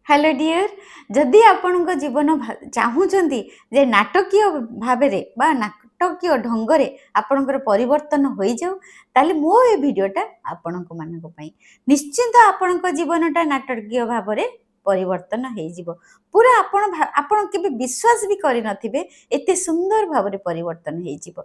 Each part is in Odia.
Hello dear. जदि आपण जीवन चाहूँगी जे नाटकीय भाव नाटकीय ढंग से आपणकर परिवर्तन हो जाऊ ताले मो ए भिडियोटा आपण मानी निश्चिंत आपण जीवनटा नाटकीय भाव परिवर्तन हो पूरा आपण के विश्वास भी करें एते सुंदर भाव परिवर्तन हो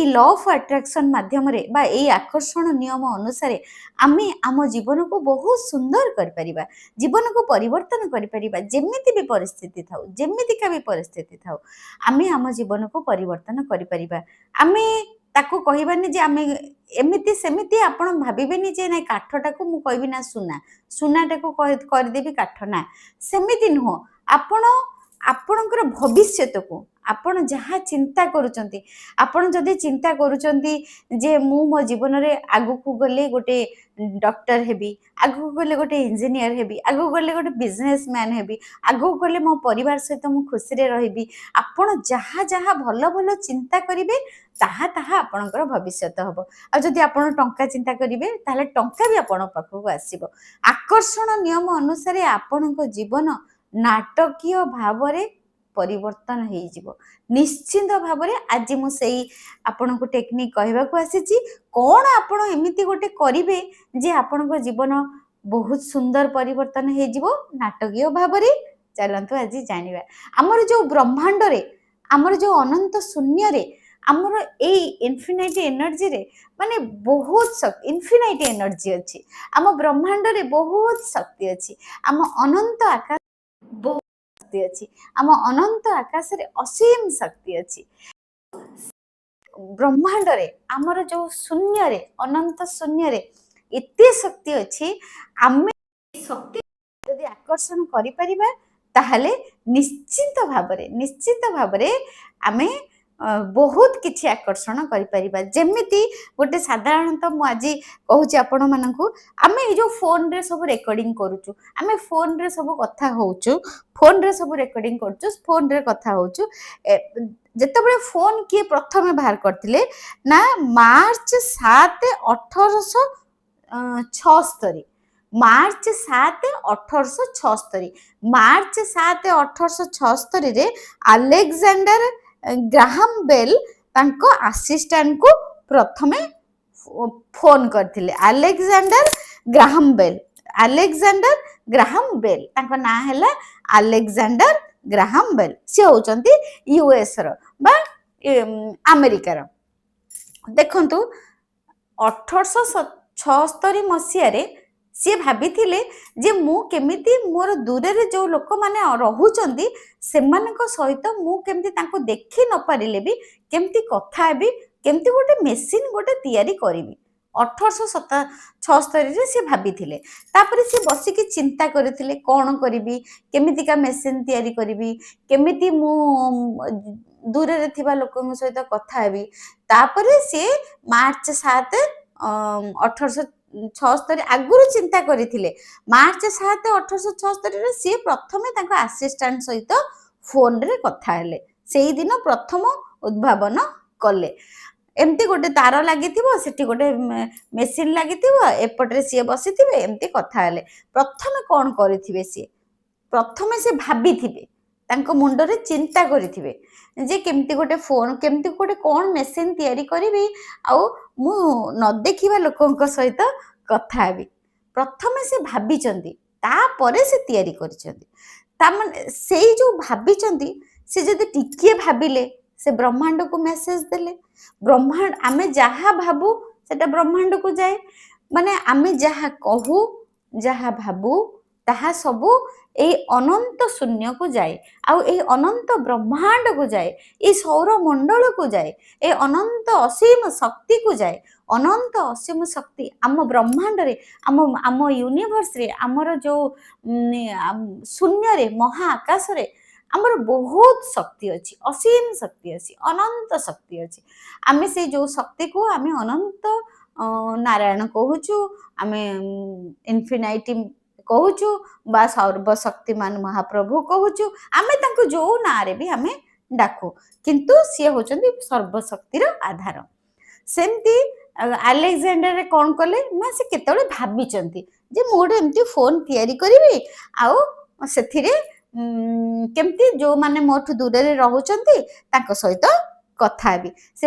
लॉ ऑफ अट्रैक्शन माध्यम आकर्षण नियम अनुसार आमे आम जीवन को बहुत सुंदर कर जीवन को परिवर्तन करिपरिबा जेमिति भी परिस्थिति थाउ जेमितिका भी परिस्थिति थाउ आमे आम जीवन को परिवर्तन करिपरिबा आमे ताको कहिबानी जे आमे एमिति सेमिति आपण भाबिबेनी जे नै काठटा को मु कहबी ना सुना सुनाटा को कर देबी काठ ना सेमिति नुह आपण आपणकर भविष्यत को आपण जहाँ चिंता करूचंती आपण जदि चिंता करूचंती जे मु मो जीवन रे आगु को गले गोटे डॉक्टर हेबी आगु गले गोटे इंजीनियर हेबी आगु गले गोटे बिजनेसमैन हेबी आगु गले मो परिवार सहित मु खुशी रे रहिबी आपण जहाँ जहाँ भल भल चिंता करिवे ताहा ताहा आपणकर भविष्यत हबो आ जदि आपण टंका चिंता करिवे ताले टंका भी आपण पाखको आसीबो आकर्षण नियम अनुसार आपणको जीवन नाटकीय भाव रे परिवर्तन हो निश्चिंत भाव में आज मुझे आपण को टेक्निक कहवा को आसी कौन आपण एमती गोटे करेंगे जे आपण को जीवन बहुत सुंदर परिवर्तन हो नाटकीय भाव में चलतु आज जानिबा आमर जो ब्रह्मांड रे आमर जो अनंत शून्य रे आमर ए इनफिनाइट एनर्जी रे माने बहुत शक्ति इनफिनाइट एनर्जी अच्छी आम ब्रह्मांड रे बहुत शक्ति अच्छी आम अनंत आकाश अच्छी आम अनंत आकाश रे असीम शक्ति अच्छी ब्रह्मांड रे आमर जो शून्य रे अनंत शून्य रे एते शक्ति अच्छी आमे शक्ति यदि आकर्षण करि परिबा ताहले निश्चित भाव रे आमे बहुत किछि आकर्षण करि परिबा जेमिति गोटे साधारणतः मु आज कहूची आपण मानकू आमे जो फोन रे सब रेकॉर्डिंग करूचु आमे फोन रे सब कथा होउचु फोन रे सब रेकॉर्डिंग करूचु फोन रे कथा होउचु जेतेबेले फोन किए प्रथमे बाहर करथिले ना मार्च 7 1876 मार्च 7 1876 मार्च 7 1876 रे अलेक्जेंडर ग्राहम बेल तांको असिस्टेंट को प्रथमे फोन करथिले अलेक्जेंडर ग्राहम बेल तांको ना हैला अलेक्जेंडर ग्राहम बेल से होचंती यूएस रो बा अमेरिका रो देखंतु 1876 मसिया रे सी भाभी जे मु केमिति मोर दूर रे जो लोक माने रहुचंती सेमानक सहित मु केमिति तांको देखि न पारिले भी केमिति कथा हेबी केमिति गोटे मेसिन गोटे तैयारी करिवि 1876 रे से भाभी तापर से बसिकी चिंता करथिले कोन करिवि केमितिका मेसिन तैयारी करिवि केमिति मु दूर रे थिबा लोकन सहित कथा हेबी तापर से मार्च 7 1876 आगुरु चिंता करथिले मार्च 7 1876 रे सी प्रथमे तांको असिस्टेंट सहित फोन रे कथा हेले सेही दिन प्रथम उद्भावन कले एमती गोटे तार लगी सेठी गोटे मेसिन लगी एपटे सी बसी एमती कथा हेले प्रथमे कौन करिथिबे सी प्रथमे से भाभी थिबे तांको मुंडो रे चिंता करिथिबे जे केमती गोटे फोन केमती गोटे कौन मेसिन तैयारी करिवि आउ मु न देखिबा लोकंक सहित कथा हेबी प्रथमे से भाबिचंती तापरे से तैयारी करिचंती तामने सेही जो भाबिचंती से जदि टिकिए भाबिले से ब्रह्मांड को मेसेज देले ब्रह्मांड आमे जहा भाबू सेटा ब्रह्मांड को जाए माने आमे जहा कहू जहा भाबू ताहा सबू ए अनंत शून्य को जाए आउ ए अनंत ब्रह्मांड को जाए ए सौर मंडल को जाए ए अनंत असीम शक्ति को जाए अनंत असीम शक्ति आम ब्रह्मांड रे आम यूनिवर्स रे आमर जो शून्य रे महाआकाश रे आमर बहुत शक्ति अच्छी असीम शक्ति अच्छी अनंत शक्ति अच्छी आमे से जो शक्ति को आमे अनंत नारायण कहूचु आमे इनफिनाइटी कहूचु बा सर्वशक्तिमान महाप्रभु कहूचु आमे तांको जो नारे भी आमे डाकू किंतु सी होचंदी सर्वशक्तिर आधार सेमती अलेक्जेंडर कौन कले ना से केतले भाबिचंती जे मोडे एमती फोन तैयारी करिवि आउ ସେଥିରେ କେମିତି ଯୋଉମାନେ ମୋଠୁ ଦୂରରେ ରହୁଛନ୍ତି ତାଙ୍କ ସହିତ କଥା ହେବି। ସେ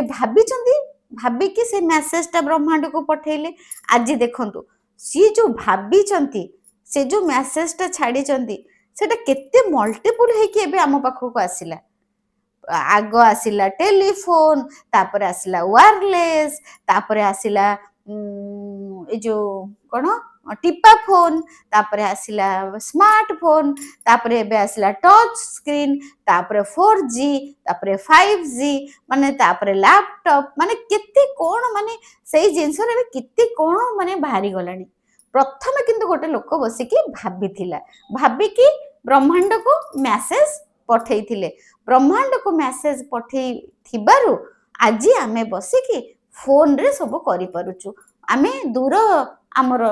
ଭାବିକି ସେ ମେସେଜଟା ବ୍ରହ୍ମାଣ୍ଡକୁ ପଠେଇଲେ। ଆଜି ଦେଖନ୍ତୁ ସିଏ ଯୋଉ ଭାବିଛନ୍ତି, ସେ ଯୋଉ ମେସେଜଟା ଛାଡ଼ିଛନ୍ତି, ସେଟା କେତେ ମଲ୍ଟିପୁଲ ହେଇକି ଏବେ ଆମ ପାଖକୁ ଆସିଲା। ଆଗ ଆସିଲା ଟେଲିଫୋନ, ତାପରେ ଆସିଲା ୱାରଲେସ୍, ତାପରେ ଆସିଲା ଏ ଯୋଉ କ'ଣ ଟିପା ଫୋନ, ତାପରେ ଆସିଲା ସ୍ମାର୍ଟ ଫୋନ, ତାପରେ ଏବେ ଆସିଲା ଟଚ୍ ସ୍କ୍ରିନ୍, ତାପରେ 4G, ତାପରେ 5G, ମାନେ ତାପରେ ଲ୍ୟାପଟପ୍, ମାନେ କେତେ କ'ଣ, ମାନେ ସେଇ ଜିନିଷରେ ଏବେ କେତେ କ'ଣ ମାନେ ବାହାରି ଗଲାଣି। ପ୍ରଥମେ କିନ୍ତୁ ଗୋଟେ ଲୋକ ବସିକି ଭାବିକି ବ୍ରହ୍ମାଣ୍ଡକୁ ମେସେଜ ପଠେଇଥିଲେ। ବ୍ରହ୍ମାଣ୍ଡକୁ ମେସେଜ ପଠେଇଥିବାରୁ ଆଜି ଆମେ ବସିକି ଫୋନରେ ସବୁ କରିପାରୁଛୁ। ଆମେ ଦୂର ଆମର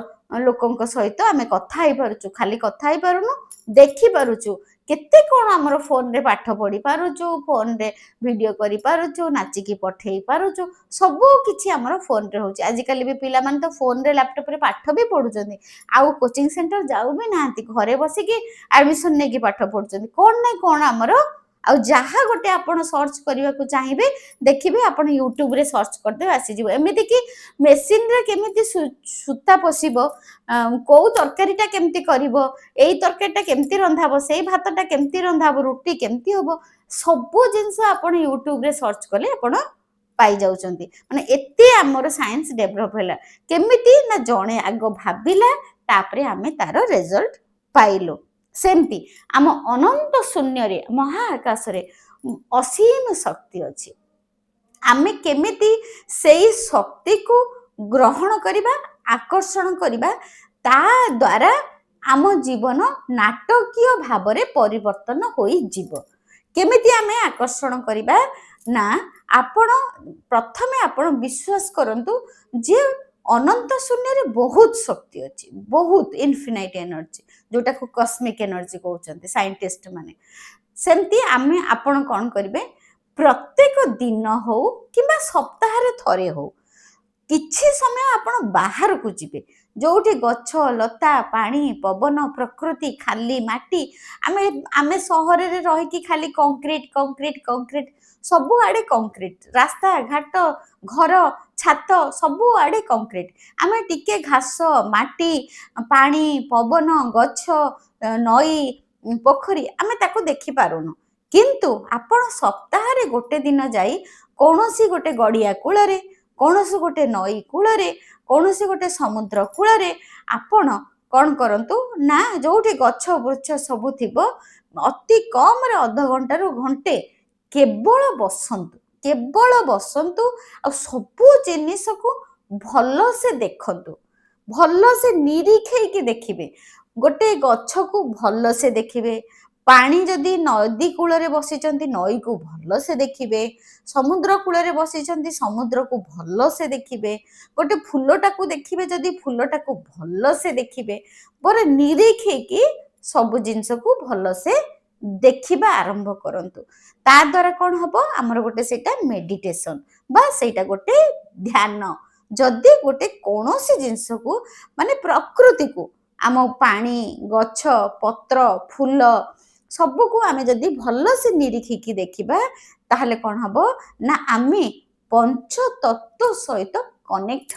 ଲୋକଙ୍କ ସହିତ ଆମେ କଥା ହେଇପାରୁଛୁ। ଖାଲି କଥା ହେଇପାରୁନୁ, ଦେଖିପାରୁଛୁ। କେତେ କ'ଣ ଆମର ଫୋନରେ ପାଠ ପଢି ପାରୁଛୁ, ଫୋନରେ ଭିଡିଓ କରିପାରୁଛୁ, ନାଚିକି ପଠେଇ ପାରୁଛୁ। ସବୁ କିଛି ଆମର ଫୋନରେ ହଉଛି। ଆଜିକାଲି ବି ପିଲାମାନେ ତ ଫୋନରେ ଲାପଟପରେ ପାଠ ବି ପଢୁଛନ୍ତି। ଆଉ କୋଚିଂ ସେଣ୍ଟର ଯାଉ ବି ନାହାନ୍ତି, ଘରେ ବସିକି ଆଡମିସନ ନେଇକି ପାଠ ପଢୁଛନ୍ତି। କ'ଣ ନାଇଁ କ'ଣ ଆମର, ଆଉ ଯାହା ଗୋଟେ ଆପଣ ସର୍ଚ୍ଚ କରିବାକୁ ଚାହିଁବେ ଦେଖିବେ, ଆପଣ ୟୁଟ୍ୟୁବରେ ସର୍ଚ୍ଚ କରିଦେବେ ଆସିଯିବ। ଏମିତିକି ମେସିନରେ କେମିତି ସୂତା ପଶିବ, କୋଉ ତରକାରୀଟା କେମିତି କରିବ, ଏଇ ତରକାରୀଟା କେମିତି ରନ୍ଧା ହବ, ସେଇ ଭାତଟା କେମିତି ରନ୍ଧା ହବ, ରୁଟି କେମିତି ହବ, ସବୁ ଜିନିଷ ଆପଣ ୟୁଟ୍ୟୁବରେ ସର୍ଚ୍ଚ କଲେ ଆପଣ ପାଇଯାଉଛନ୍ତି। ମାନେ ଏତେ ଆମର ସାଇନ୍ସ ଡେଭଲପ ହେଲା। କେମିତି ନା ଜଣେ ଆଗ ଭାବିଲା, ତାପରେ ଆମେ ତାର ରେଜଲ୍ଟ ପାଇଲୁ। ସେମିତି ଆମ ଅନନ୍ତ ଶୂନ୍ୟରେ ମହାଆକାଶରେ ଅସୀମ ଶକ୍ତି ଅଛି। ଆମେ କେମିତି ସେଇ ଶକ୍ତିକୁ ଗ୍ରହଣ କରିବା, ଆକର୍ଷଣ କରିବା, ତା ଦ୍ୱାରା ଆମ ଜୀବନ ନାଟକୀୟ ଭାବରେ ପରିବର୍ତ୍ତନ ହୋଇଯିବ। କେମିତି ଆମେ ଆକର୍ଷଣ କରିବା ନା, ପ୍ରଥମେ ଆପଣ ବିଶ୍ୱାସ କରନ୍ତୁ ଯେ ଅନନ୍ତ ଶୂନ୍ୟରେ ବହୁତ ଶକ୍ତି ଅଛି, ବହୁତ ଇନଫିନାଇଟ୍ ଏନର୍ଜି, ଯୋଉଟାକୁ କସ୍ମିକ୍ ଏନର୍ଜି କହୁଛନ୍ତି ସାଇଣ୍ଟିଷ୍ଟ ମାନେ। ସେମିତି ଆପଣ କ'ଣ କରିବେ, ପ୍ରତ୍ୟେକ ଦିନ ହଉ କିମ୍ବା ସପ୍ତାହରେ ଥରେ ହଉ କିଛି ସମୟ ଆପଣ ବାହାରକୁ ଯିବେ, ଯୋଉଠି ଗଛ ଲତା, ପାଣି ପବନ, ପ୍ରକୃତି, ଖାଲି ମାଟି। ଆମେ ସହରରେ ରହିକି ଖାଲି କଂକ୍ରିଟ, ସବୁଆଡେ କଂକ୍ରିଟ, ରାସ୍ତା ଘାଟ, ଘର, ଛାତ, ସବୁଆଡେ କଂକ୍ରିଟ। ଆମେ ଟିକେ ଘାସ, ମାଟି, ପାଣି, ପବନ, ଗଛ, ନଈ, ପୋଖରୀ ଆମେ ତାକୁ ଦେଖିପାରୁନୁ। କିନ୍ତୁ ଆପଣ ସପ୍ତାହରେ ଗୋଟେ ଦିନ ଯାଇ କୌଣସି ଗୋଟେ ଗଡ଼ିଆ କୂଳରେ, କୌଣସି ଗୋଟେ ନଈ କୂଳରେ, କୌଣସି ଗୋଟେ ସମୁଦ୍ର କୂଳରେ ଆପଣ କ'ଣ କରନ୍ତୁ ନା, ଯୋଉଠି ଗଛ ବୃକ୍ଷ ସବୁ ଥିବ, ଅତି କମରେ ଅଧଘଣ୍ଟାରୁ ଘଣ୍ଟେ କେବଳ ବସନ୍ତୁ ଆଉ ସବୁ ଜିନିଷକୁ ଭଲସେ ଦେଖନ୍ତୁ, ଭଲସେ ନିରୀକ୍ଷେଇକି ଦେଖିବେ। ଗୋଟେ ଗଛକୁ ଭଲସେ ଦେଖିବେ, ପାଣି ଯଦି ନଦୀ କୂଳରେ ବସିଛନ୍ତି ନଈକୁ ଭଲସେ ଦେଖିବେ, ସମୁଦ୍ର କୂଳରେ ବସିଛନ୍ତି ସମୁଦ୍ରକୁ ଭଲସେ ଦେଖିବେ, ଗୋଟେ ଫୁଲଟାକୁ ଦେଖିବେ ଯଦି ଫୁଲଟାକୁ ଭଲସେ ଦେଖିବେ। ପରେ ନିରୀକ୍ଷେଇକି ସବୁ ଜିନିଷକୁ ଭଲସେ ଦେଖିବା ଆରମ୍ଭ କରନ୍ତୁ। ତା ଦ୍ୱାରା କ'ଣ ହବ, ଆମର ଗୋଟେ ସେଇଟା ମେଡିଟେସନ ବା ସେଇଟା ଗୋଟେ ଧ୍ୟାନ। ଯଦି ଗୋଟେ କୌଣସି ଜିନିଷକୁ, ମାନେ ପ୍ରକୃତିକୁ, ଆମ ପାଣି, ଗଛ, ପତ୍ର, ଫୁଲ ସବୁକୁ ଆମେ ଯଦି ଭଲସେ ନିରୀକ୍ଷିକି ଦେଖିବା, ତାହେଲେ କ'ଣ ହବ ନା ଆମେ ପଞ୍ଚତତ୍ତ୍ୱ ସହିତ କନେକ୍ଟ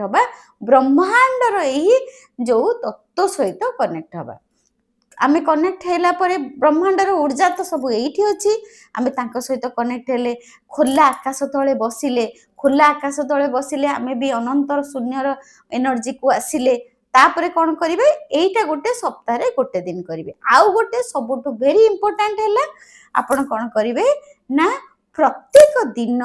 ହବା, ବ୍ରହ୍ମାଣ୍ଡର ଏହି ଯୋଉ ତତ୍ତ୍ୱ ସହିତ କନେକ୍ଟ ହବା। ଆମେ କନେକ୍ଟ ହେଲା ପରେ ବ୍ରହ୍ମାଣ୍ଡର ଉର୍ଜା ତ ସବୁ ଏଇଠି ଅଛି। ଆମେ ତାଙ୍କ ସହିତ କନେକ୍ଟ ହେଲେ, ଖୋଲା ଆକାଶ ତଳେ ବସିଲେ ଆମେ ବି ଅନନ୍ତର ଶୂନ୍ୟର ଏନର୍ଜିକୁ ଆସିଲେ। ତାପରେ କ'ଣ କରିବେ, ଏଇଟା ଗୋଟେ ସପ୍ତାହରେ ଗୋଟେ ଦିନ କରିବେ। ଆଉ ଗୋଟେ ସବୁଠୁ ଭେରି ଇମ୍ପୋର୍ଟାଣ୍ଟ ହେଲା, ଆପଣ କ'ଣ କରିବେ ନା, ପ୍ରତ୍ୟେକ ଦିନ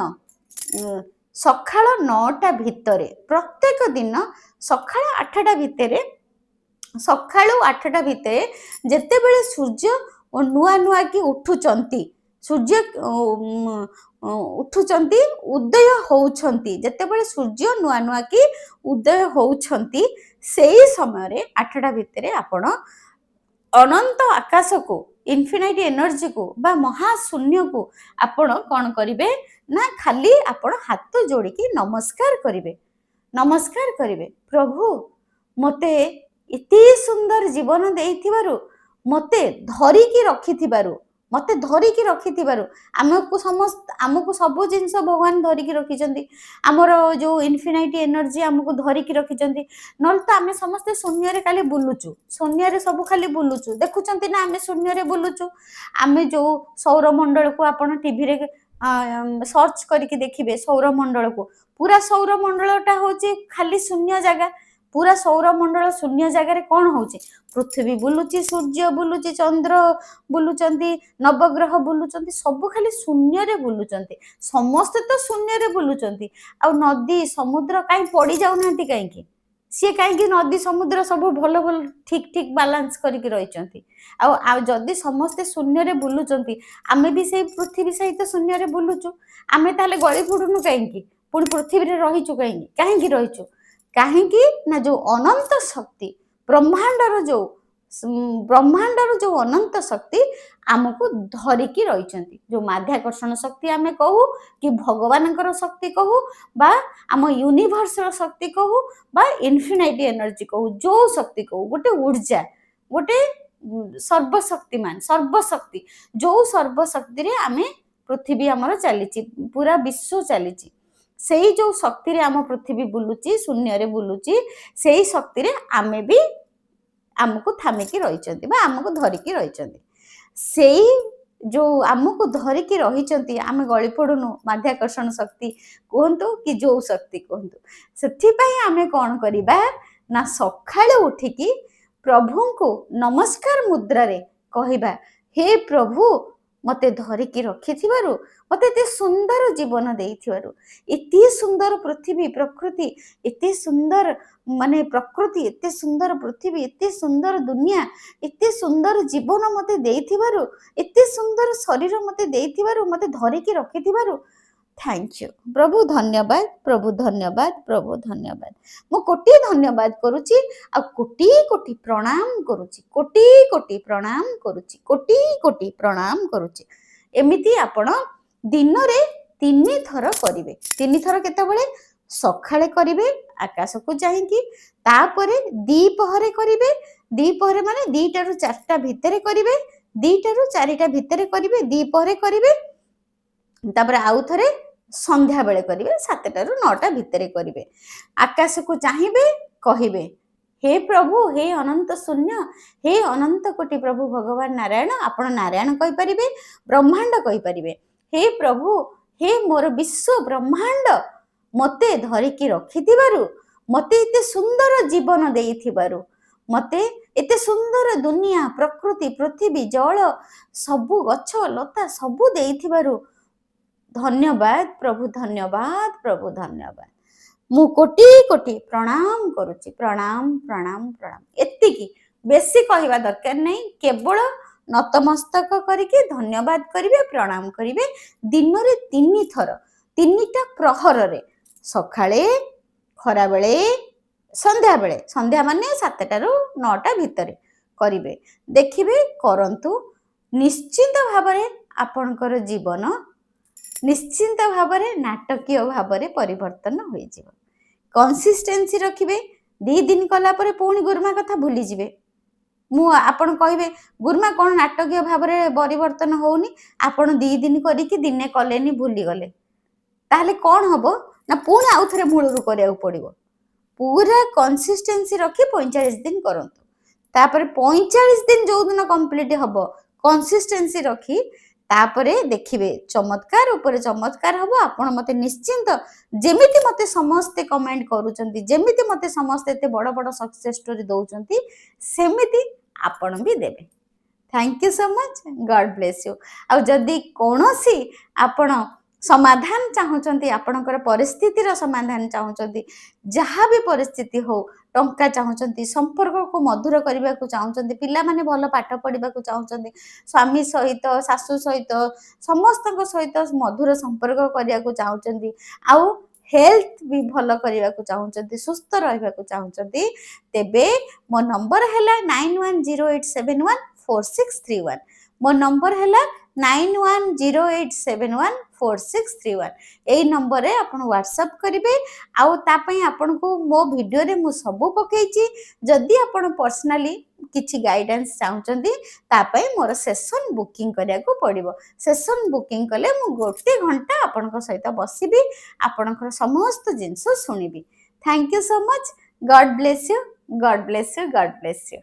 ସକାଳ 9ଟା ଭିତରେ, ପ୍ରତ୍ୟେକ ଦିନ ସକାଳ 8ଟା ଭିତରେ ଯେତେବେଳେ ସୂର୍ଯ୍ୟ ନୂଆ କି ଉଠୁଛନ୍ତି, ଉଦୟ ହଉଛନ୍ତି, ଯେତେବେଳେ ସୂର୍ଯ୍ୟ ନୂଆ କି ଉଦୟ ହଉଛନ୍ତି, ସେଇ ସମୟରେ 8ଟା ଭିତରେ ଆପଣ ଅନନ୍ତ ଆକାଶକୁ, ଇନଫିନାଇଟ୍ ଏନର୍ଜିକୁ ବା ମହାଶୂନ୍ୟକୁ ଆପଣ କ'ଣ କରିବେ ନା, ଖାଲି ଆପଣ ହାତ ଯୋଡ଼ିକି ନମସ୍କାର କରିବେ। ପ୍ରଭୁ, ମୋତେ ଏତେ ସୁନ୍ଦର ଜୀବନ ଦେଇଥିବାରୁ ମତେ ଧରିକି ରଖିଥିବାରୁ ଆମକୁ ସବୁ ଜିନିଷ ଭଗବାନ ଧରିକି ରଖିଛନ୍ତି। ଆମର ଯୋଉ ଇନଫିନାଇଟ୍ ଏନର୍ଜି ଆମକୁ ଧରିକି ରଖିଛନ୍ତି। ନହେଲେ ତ ଆମେ ସମସ୍ତେ ଶୂନ୍ୟରେ ଖାଲି ବୁଲୁଛୁ, ଶୂନ୍ୟରେ ସବୁ ଖାଲି ବୁଲୁଛୁ, ଦେଖୁଛନ୍ତି ନା ଆମେ ଶୂନ୍ୟରେ ବୁଲୁଛୁ। ଆମେ ଯୋଉ ସୌରମଣ୍ଡଳକୁ ଆପଣ ଟିଭିରେ ସର୍ଚ୍ଚ କରିକି ଦେଖିବେ, ସୌରମଣ୍ଡଳକୁ, ପୁରା ସୌରମଣ୍ଡଳଟା ହଉଛି ଖାଲି ଶୂନ୍ୟ ଜାଗା। ପୁରା ସୌରମଣ୍ଡଳ ଶୂନ୍ୟ ଜାଗାରେ କଣ ହଉଛି? ପୃଥିବୀ ବୁଲୁଛି, ସୂର୍ଯ୍ୟ ବୁଲୁଛି, ଚନ୍ଦ୍ର ବୁଲୁଛନ୍ତି, ନବଗ୍ରହ ବୁଲୁଛନ୍ତି, ସବୁ ଖାଲି ଶୂନ୍ୟରେ ବୁଲୁଛନ୍ତି। ସମସ୍ତେ ତ ଶୂନ୍ୟରେ ବୁଲୁଛନ୍ତି। ଆଉ ନଦୀ ସମୁଦ୍ର କାହିଁ ପଡି ଯାଉନାହାନ୍ତି? କାହିଁକି ସିଏ କାହିଁକି ନଦୀ ସମୁଦ୍ର ସବୁ ଭଲ ଭଲ ଠିକ ଠିକ ବାଲାନ୍ସ କରିକି ରହିଛନ୍ତି। ଆଉ ଯଦି ସମସ୍ତେ ଶୂନ୍ୟରେ ବୁଲୁଛନ୍ତି, ଆମେ ବି ସେଇ ପୃଥିବୀ ସହିତ ଶୂନ୍ୟରେ ବୁଲୁଛୁ, ଆମେ ତାହେଲେ ଗଳି ପଡୁନୁ କାହିଁକି? ପୁଣି ପୃଥିବୀରେ ରହିଛୁ କାହିଁକି? କାହିଁକି ରହିଛୁ? କାହିଁକି ନା ଯୋଉ ଅନନ୍ତ ଶକ୍ତି, ବ୍ରହ୍ମାଣ୍ଡର ଯୋଉ ଅନନ୍ତ ଶକ୍ତି ଆମକୁ ଧରିକି ରହିଛନ୍ତି। ଯୋଉ ମାଧ୍ୟାକର୍ଷଣ ଶକ୍ତି ଆମେ କହୁ, କି ଭଗବାନଙ୍କର ଶକ୍ତି କହୁ, ବା ଆମ ୟୁନିଭର୍ସର ଶକ୍ତି କହୁ, ବା ଇନଫିନାଇଟ୍ ଏନର୍ଜି କହୁ, ଯୋଉ ଶକ୍ତି କହୁ, ଗୋଟେ ଉର୍ଜା, ଗୋଟେ ସର୍ବଶକ୍ତିମାନ, ସର୍ବଶକ୍ତି, ଯୋଉ ସର୍ବଶକ୍ତିରେ ଆମେ ପୃଥିବୀ ଆମର ଚାଲିଛି, ପୁରା ବିଶ୍ୱ ଚାଲିଛି, ସେଇ ଯୋଉ ଶକ୍ତିରେ ଆମ ପୃଥିବୀ ବୁଲୁଛି, ଶୂନ୍ୟରେ ବୁଲୁଛି, ସେଇ ଶକ୍ତିରେ ଆମେ ବି ଆମକୁ ଥାମିକି ରହିଛନ୍ତି ବା ଆମକୁ ଧରିକି ରହିଛନ୍ତି। ସେଇ ଯୋଉ ଆମକୁ ଧରିକି ରହିଛନ୍ତି, ଆମେ ଗଳି ପଡୁନୁ, ମାଧ୍ୟାକର୍ଷଣ ଶକ୍ତି କୁହନ୍ତୁ କି ଯୋଉ ଶକ୍ତି କୁହନ୍ତୁ। ସେଥିପାଇଁ ଆମେ କଣ କରିବା ନା ସକାଳୁ ଉଠିକି ପ୍ରଭୁଙ୍କୁ ନମସ୍କାର ମୁଦ୍ରାରେ କହିବା, ହେ ପ୍ରଭୁ, ମତେ ଧରିକି ରଖିଥିବାରୁ, ମତେ ଏତେ ସୁନ୍ଦର ଜୀବନ ଦେଇଥିବାରୁ, ଏତେ ସୁନ୍ଦର ପୃଥିବୀ ପ୍ରକୃତି, ଏତେ ସୁନ୍ଦର ମାନେ ପ୍ରକୃତି, ଏତେ ସୁନ୍ଦର ପୃଥିବୀ, ଏତେ ସୁନ୍ଦର ଦୁନିଆ, ଏତେ ସୁନ୍ଦର ଜୀବନ ମତେ ଦେଇଥିବାରୁ, ଏତେ ସୁନ୍ଦର ଶରୀର ମତେ ଦେଇଥିବାରୁ, ମତେ ଧରିକି ରଖିଥିବାରୁ ଥ୍ୟାଙ୍କ ୟୁ ପ୍ରଭୁ, ଧନ୍ୟବାଦ ପ୍ରଭୁ, ଧନ୍ୟବାଦ ପ୍ରଭୁ, ଧନ୍ୟବାଦ। ମୁଁ କୋଟି ଧନ୍ୟବାଦ କରୁଛି, ଆଉ କୋଟି କୋଟି ପ୍ରଣାମ କରୁଛି, କୋଟି କୋଟି ପ୍ରଣାମ କରୁଛି, କୋଟି କୋଟି ପ୍ରଣାମ କରୁଛି। ଏମିତି ଆପଣ ଦିନରେ 3 ଥର କରିବେ। 3 ଥର କେତେବେଳେ? ସକାଳେ କରିବେ ଆକାଶକୁ ଚାହିଁକି, ତାପରେ ଦ୍ୱିପହରେ କରିବେ, ଦ୍ୱିପହରେ ମାନେ 2ଟାରୁ 4ଟା ଭିତରେ କରିବେ, 2ଟାରୁ 4ଟା ଭିତରେ କରିବେ, ଦ୍ୱିପହରେ କରିବେ, ତାପରେ ଆଉ ଥରେ ସନ୍ଧ୍ୟା ବେଳେ କରିବେ, 7ଟାରୁ 9ଟା ଭିତରେ କରିବେ। ଆକାଶକୁ ଚାହିଁବେ, କହିବେ, ହେ ପ୍ରଭୁ, ହେ ଅନନ୍ତ ଶୂନ୍ୟ, ହେ ଅନନ୍ତ କୋଟି ପ୍ରଭୁ ଭଗବାନ ନାରାୟଣ, ଆପଣ ନାରାୟଣ କହିପାରିବେ, ବ୍ରହ୍ମାଣ୍ଡ କହିପାରିବେ, ହେ ପ୍ରଭୁ, ହେ ମୋର ବିଶ୍ୱ ବ୍ରହ୍ମାଣ୍ଡ, ମତେ ଧରିକି ରଖିଥିବାରୁ, ମତେ ଏତେ ସୁନ୍ଦର ଜୀବନ ଦେଇଥିବାରୁ, ମତେ ଏତେ ସୁନ୍ଦର ଦୁନିଆ, ପ୍ରକୃତି, ପୃଥିବୀ, ଜଳ, ସବୁ ଗଛ ଲତା ସବୁ ଦେଇଥିବାରୁ ଧନ୍ୟବାଦ ପ୍ରଭୁ, ଧନ୍ୟବାଦ ପ୍ରଭୁ, ଧନ୍ୟବାଦ। ମୁଁ କୋଟି କୋଟି ପ୍ରଣାମ କରୁଛି, ପ୍ରଣାମ ପ୍ରଣାମ ପ୍ରଣାମ। ଏତିକି, ବେଶୀ କହିବା ଦରକାର ନାହିଁ, କେବଳ ନତମସ୍ତକ କରିକି ଧନ୍ୟବାଦ କରିବେ, ପ୍ରଣାମ କରିବେ। ଦିନରେ 3 ଥର, 3ଟା ପ୍ରହରରେ, ସକାଳେ, ଖରାବେଳେ, ସନ୍ଧ୍ୟାବେଳେ, ସନ୍ଧ୍ୟା ମାନେ 7ଟାରୁ 9ଟା ଭିତରେ କରିବେ। ଦେଖିବେ, କରନ୍ତୁ, ନିଶ୍ଚିତ ଭାବରେ ଆପଣଙ୍କର ଜୀବନ ନିଶ୍ଚିନ୍ତ ଭାବରେ ନାଟକୀୟ ଭାବରେ ପରିବର୍ତ୍ତନ ହୋଇଯିବ। କନସିଷ୍ଟେନ୍ସି ରଖିବେ। 2 ଦିନ କଲା ପରେ ପୁଣି ଗୁରୁମା କଥା ଭୁଲିଯିବେ। ଆପଣ କହିବେ, ଗୁରୁମା କ'ଣ ନାଟକୀୟ ଭାବରେ ପରିବର୍ତ୍ତନ ହଉନି? ଆପଣ 2 ଦିନ କରିକି ଦିନେ କଲେନି, ଭୁଲିଗଲେ, ତାହେଲେ କ'ଣ ହବ ନା ପୁଣି ଆଉ ଥରେ ମୂଳରୁ କରିବାକୁ ପଡିବ। ପୁରା କନସିଷ୍ଟେନ୍ସି ରଖି 45 ଦିନ କରନ୍ତୁ। ତାପରେ 45 ଦିନ ଯୋଉଦିନ କମ୍ପ୍ଲିଟ ହବ, କନସିଷ୍ଟେନ୍ସି ରଖି, ତାପରେ ଦେଖିବେ ଚମତ୍କାର ଉପରେ ଚମତ୍କାର ହବ। ଆପଣ ମତେ ନିଶ୍ଚିନ୍ତ, ଯେମିତି ମତେ ସମସ୍ତେ କମେଣ୍ଟ କରୁଛନ୍ତି, ଯେମିତି ମତେ ସମସ୍ତେ ଏତେ ବଡ଼ ବଡ଼ ସକ୍ସେସ୍ ଷ୍ଟୋରି ଦଉଛନ୍ତି, ସେମିତି ଆପଣ ବି ଦେବେ। Thank you so much, God bless you. ଆଉ ଯଦି କୌଣସି ଆପଣ ସମାଧାନ ଚାହୁଁଛନ୍ତି, ଆପଣଙ୍କର ପରିସ୍ଥିତିର ସମାଧାନ ଚାହୁଁଛନ୍ତି, ଯାହା ବି ପରିସ୍ଥିତି ହଉ, ଟଙ୍କା ଚାହୁଁଛନ୍ତି, ସମ୍ପର୍କକୁ ମଧୁର କରିବାକୁ ଚାହୁଁଛନ୍ତି, ପିଲାମାନେ ଭଲ ପାଠ ପଢିବାକୁ ଚାହୁଁଛନ୍ତି, ସ୍ୱାମୀ ସହିତ, ଶାଶୁ ସହିତ, ସମସ୍ତଙ୍କ ସହିତ ମଧୁର ସମ୍ପର୍କ କରିବାକୁ ଚାହୁଁଛନ୍ତି, ଆଉ ହେଲ୍ଥ ବି ଭଲ କରିବାକୁ ଚାହୁଁଛନ୍ତି, ସୁସ୍ଥ ରହିବାକୁ ଚାହୁଁଛନ୍ତି, ତେବେ ମୋ ନମ୍ବର ହେଲା 9108714631। मो नंबर है 9108714631 यही नंबर रे आपण व्हाट्सएप करेंगे आउे आपण को मो वीडियो रे मु सबू पकईची जदि आपण पर्सनाली किछि गाइडेंस चाहते तापाई मोर सेशन बुकिंग करिया को पड़िबो सेशन बुकिंग कले मु गोटे घंटा आपण सहित बसिबी आपणकर समस्त जिनस शुणिबी thank you so much God bless you God bless you God bless you